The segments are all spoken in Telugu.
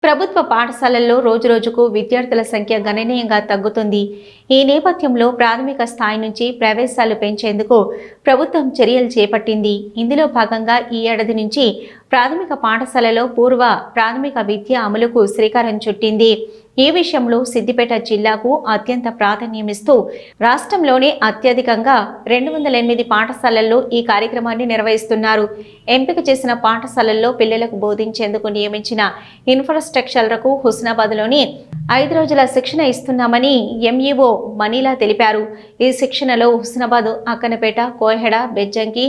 ప్రభుత్వ పాఠశాలల్లో రోజురోజుకు విద్యార్థుల సంఖ్య గణనీయంగా తగ్గుతుంది. ఈ నేపథ్యంలో ప్రాథమిక స్థాయి నుంచి ప్రవేశాలు పెంచేందుకు ప్రభుత్వం చర్యలు చేపట్టింది. ఇందులో భాగంగా ఈ ఏడాది నుంచి ప్రాథమిక పాఠశాలలో పూర్వ ప్రాథమిక విద్య అమలుకు శ్రీకారం చుట్టింది. ఈ విషయంలో సిద్దిపేట జిల్లాకు అత్యంత ప్రాధాన్యమిస్తూ రాష్ట్రంలోనే అత్యధికంగా 208 పాఠశాలల్లో ఈ కార్యక్రమాన్ని నిర్వహిస్తున్నారు. ఎంపిక చేసిన పాఠశాలల్లో పిల్లలకు బోధించేందుకు నియమించిన ఇన్ఫ్రాస్ట్రక్చర్లకు హుస్నాబాద్లోని 5 రోజుల శిక్షణ ఇస్తున్నామని ఎంఈఓ మనీలా తెలిపారు. ఈ శిక్షణలో హుస్నాబాద్, అక్కనపేట, కోహెడ, బెజ్జంకి,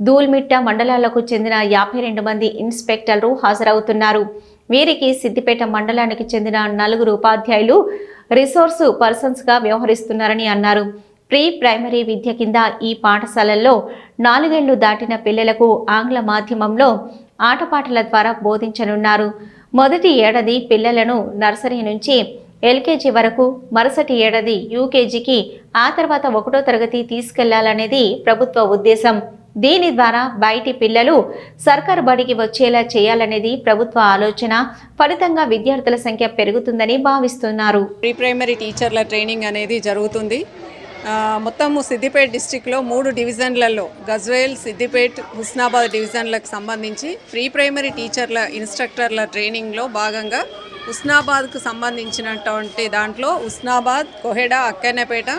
దూల్మిట్ట మండలాలకు చెందిన 52 మంది ఇన్స్పెక్టర్లు హాజరవుతున్నారు. వీరికి సిద్దిపేట మండలానికి చెందిన 4 ఉపాధ్యాయులు రిసోర్సు పర్సన్స్గా వ్యవహరిస్తున్నారని అన్నారు. ప్రీ ప్రైమరీ విద్య కింద ఈ పాఠశాలల్లో 4 ఏళ్లు దాటిన పిల్లలకు ఆంగ్ల మాధ్యమంలో ఆటపాటల ద్వారా బోధించనున్నారు. మొదటి ఏడాది పిల్లలను నర్సరీ నుంచి ఎల్కేజీ వరకు, మరుసటి ఏడాది యూకేజీకి, ఆ తర్వాత 1వ తరగతి తీసుకెళ్లాలనేది ప్రభుత్వ ఉద్దేశం. దీని ద్వారా బయటి పిల్లలు సర్కారు బడికి వచ్చేలా చేయాలనేది ప్రభుత్వ ఆలోచన. ఫలితంగా విద్యార్థుల సంఖ్య పెరుగుతుందని భావిస్తున్నారు. ప్రీ ప్రైమరీ టీచర్ల ట్రైనింగ్ అనేది జరుగుతుంది. మొత్తము సిద్దిపేట డిస్టిక్లో 3 డివిజన్లలో గజ్వేల్, సిద్దిపేట, హుస్నాబాద్ డివిజన్లకు సంబంధించి ప్రీ ప్రైమరీ టీచర్ల ఇన్స్ట్రక్టర్ల ట్రైనింగ్లో భాగంగా హుస్నాబాద్కు సంబంధించినటువంటి దాంట్లో హుస్నాబాద్, కోహెడా, అక్కన్నపేట,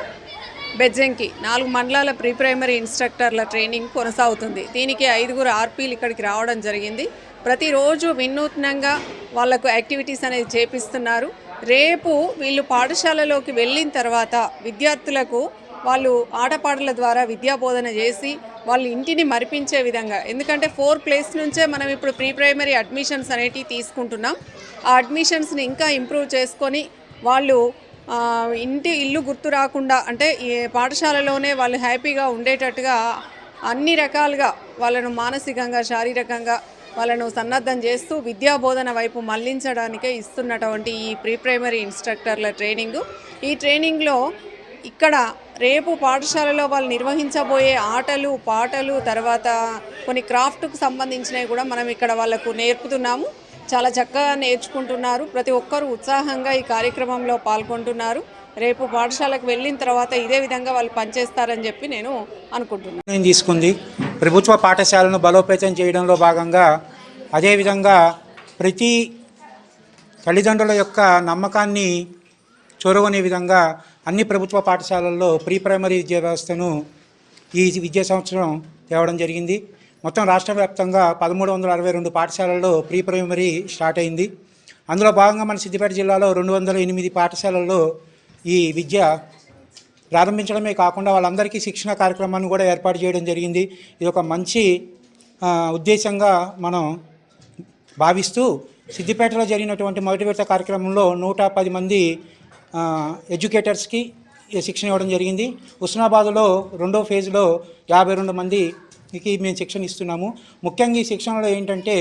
బెజ్జంకి 4 మండలాల ప్రీ ప్రైమరీ ఇన్స్ట్రక్టర్ల ట్రైనింగ్ కొనసాగుతుంది. దీనికి 5 ఆర్పీలు ఇక్కడికి రావడం జరిగింది. ప్రతిరోజు వినూత్నంగా వాళ్లకు యాక్టివిటీస్ అనేది చేపిస్తున్నారు. రేపు వీళ్ళు పాఠశాలలోకి వెళ్ళిన తర్వాత విద్యార్థులకు వాళ్ళు ఆటపాటల ద్వారా విద్యాబోధన చేసి వాళ్ళు ఇంటిని మరిపించే విధంగా, ఎందుకంటే 4 ప్లేస్ నుంచే మనం ఇప్పుడు ప్రీ ప్రైమరీ అడ్మిషన్స్ అనేటివి తీసుకుంటున్నాం. ఆ అడ్మిషన్స్ని ఇంకా ఇంప్రూవ్ చేసుకొని వాళ్ళు ఇల్లు గుర్తు రాకుండా, అంటే ఈ పాఠశాలలోనే వాళ్ళు హ్యాపీగా ఉండేటట్టుగా అన్ని రకాలుగా వాళ్ళను మానసికంగా, శారీరకంగా వాళ్ళను సన్నద్ధం చేస్తూ విద్యాబోధన వైపు మళ్లించడానికే ఇస్తున్నటువంటి ఈ ప్రీ ప్రైమరీ ఇన్స్ట్రక్టర్ల ట్రైనింగు. ఈ ట్రైనింగ్లో ఇక్కడ రేపు పాఠశాలలో వాళ్ళు నిర్వహించబోయే ఆటలు, పాటలు, తర్వాత కొన్ని క్రాఫ్ట్కు సంబంధించినవి కూడా మనం ఇక్కడ వాళ్ళకు నేర్పుతున్నాము. చాలా చక్కగా నేర్చుకుంటున్నారు. ప్రతి ఒక్కరూ ఉత్సాహంగా ఈ కార్యక్రమంలో పాల్గొంటున్నారు. రేపు పాఠశాలకు వెళ్ళిన తర్వాత ఇదే విధంగా వాళ్ళు పనిచేస్తారని చెప్పి నేను అనుకుంటున్నాను. తీసుకుంది ప్రభుత్వ పాఠశాలను బలోపేతం చేయడంలో భాగంగా, అదేవిధంగా ప్రతి తల్లిదండ్రుల యొక్క నమ్మకాన్ని చొరవనే విధంగా అన్ని ప్రభుత్వ పాఠశాలల్లో ప్రీ ప్రైమరీ విద్యా వ్యవస్థను ఈ విద్యా సంవత్సరం తేవడం జరిగింది. మొత్తం రాష్ట్ర వ్యాప్తంగా 1362 పాఠశాలల్లో ప్రీ ప్రైమరీ స్టార్ట్ అయింది. అందులో భాగంగా మన సిద్దిపేట జిల్లాలో 208 పాఠశాలల్లో ఈ విద్య ప్రారంభించడమే కాకుండా వాళ్ళందరికీ శిక్షణ కార్యక్రమాన్ని కూడా ఏర్పాటు చేయడం జరిగింది. ఇది ఒక మంచి ఉద్దేశంగా మనం భావిస్తూ సిద్దిపేటలో జరిగినటువంటి మొదటి విడత కార్యక్రమంలో 110 మంది ఎడ్యుకేటర్స్కి శిక్షణ ఇవ్వడం జరిగింది. హుస్నాబాద్లో 2వ ఫేజ్లో 52 మందికి మేము శిక్షణ ఇస్తున్నాము. ముఖ్యంగా ఈ శిక్షణలో ఏంటంటే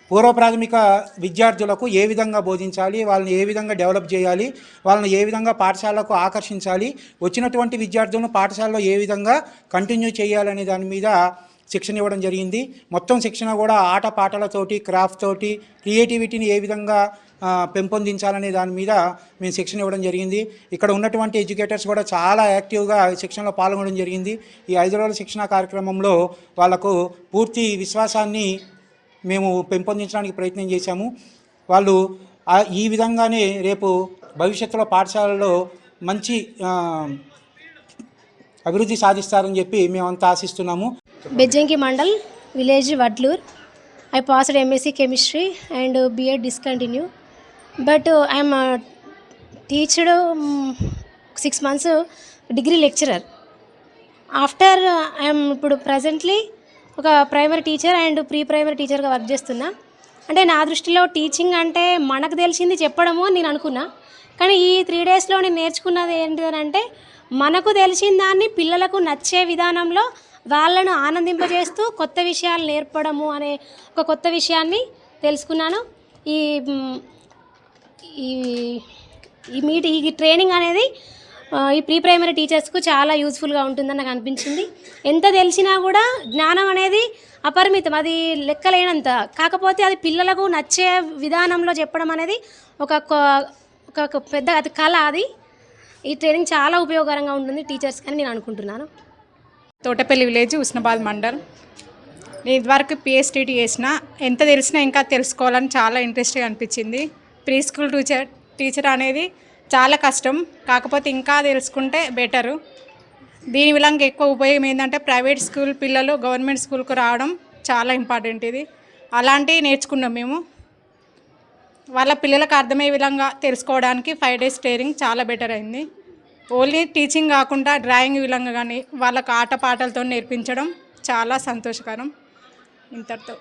పూర్వ ప్రాథమిక విద్యార్థులకు ఏ విధంగా బోధించాలి, వాళ్ళని ఏ విధంగా డెవలప్ చేయాలి, వాళ్ళని ఏ విధంగా పాఠశాలకు ఆకర్షించాలి, వచ్చినటువంటి విద్యార్థులను పాఠశాలలో ఏ విధంగా కంటిన్యూ చేయాలనే దాని మీద శిక్షణ ఇవ్వడం జరిగింది. మొత్తం శిక్షణ కూడా ఆట పాటలతోటి, క్రాఫ్ట్ తోటి, క్రియేటివిటీని ఏ విధంగా పెంపొందించాలనే దాని మీద మేము శిక్షణ ఇవ్వడం జరిగింది. ఇక్కడ ఉన్నటువంటి ఎడ్యుకేటర్స్ కూడా చాలా యాక్టివ్గా శిక్షణలో పాల్గొనడం జరిగింది. ఈ 5 రోజుల శిక్షణ కార్యక్రమంలో వాళ్ళకు పూర్తి విశ్వాసాన్ని మేము పెంపొందించడానికి ప్రయత్నం చేశాము. వాళ్ళు ఈ విధంగానే రేపు భవిష్యత్తులో పాఠశాలలో మంచి అభివృద్ధి సాధిస్తారని చెప్పి మేమంతా ఆశిస్తున్నాము. Bejjanki mandal, village Vadlur. I passed MSc chemistry and B.Ed discontinue, but I am teached 6 months degree lecturer. After I am ఇప్పుడు presently ఒక primary teacher and pre primary టీచర్గా వర్క్ చేస్తున్నా. అంటే నా దృష్టిలో టీచింగ్ అంటే మనకు తెలిసింది చెప్పడము నేను అనుకున్నా, కానీ ఈ 3 డేస్లో నేను నేర్చుకున్నది ఏంటిదంటే మనకు తెలిసిన దాన్ని పిల్లలకు నచ్చే విధానంలో వాళ్ళను ఆనందింపజేస్తూ కొత్త విషయాలు నేర్పడము అనే ఒక కొత్త విషయాన్ని తెలుసుకున్నాను. ఈ ఈ ట్రైనింగ్ అనేది ఈ ప్రీ ప్రైమరీ టీచర్స్కు చాలా యూజ్ఫుల్గా ఉంటుందని నాకు అనిపించింది. ఎంత తెలిసినా కూడా జ్ఞానం అనేది అపరిమితం, అది లెక్కలేనంత. కాకపోతే అది పిల్లలకు నచ్చే విధానంలో చెప్పడం అనేది ఒక పెద్ద అది కళ. అది ఈ ట్రైనింగ్ చాలా ఉపయోగకరంగా ఉంటుంది టీచర్స్కి అని నేను అనుకుంటున్నాను. తోటపల్లి విలేజ్, హుస్నాబాద్ మండల్. నేను ఇదివరకు పిహెచ్డిటీ చేసిన, ఎంత తెలిసినా ఇంకా తెలుసుకోవాలని చాలా ఇంట్రెస్ట్గా అనిపించింది. ప్రీ స్కూల్ టీచర్ అనేది చాలా కష్టం, కాకపోతే ఇంకా తెలుసుకుంటే బెటరు. దీని వల్ల ఎక్కువ ఉపయోగం ఏంటంటే ప్రైవేట్ స్కూల్ పిల్లలు గవర్నమెంట్ స్కూల్కు రావడం చాలా ఇంపార్టెంట్. ఇది అలాంటివి నేర్చుకున్నాం మేము. వాళ్ళ పిల్లలకు అర్థమయ్యే విధంగా తెలుసుకోవడానికి 5 days ట్రైనింగ్ చాలా బెటర్ అయింది. ఓన్లీ టీచింగ్ కాకుండా డ్రాయింగ్ విధంగా కానీ వాళ్ళకు ఆటపాటలతో నేర్పించడం చాలా సంతోషకరం. ఇంతటితో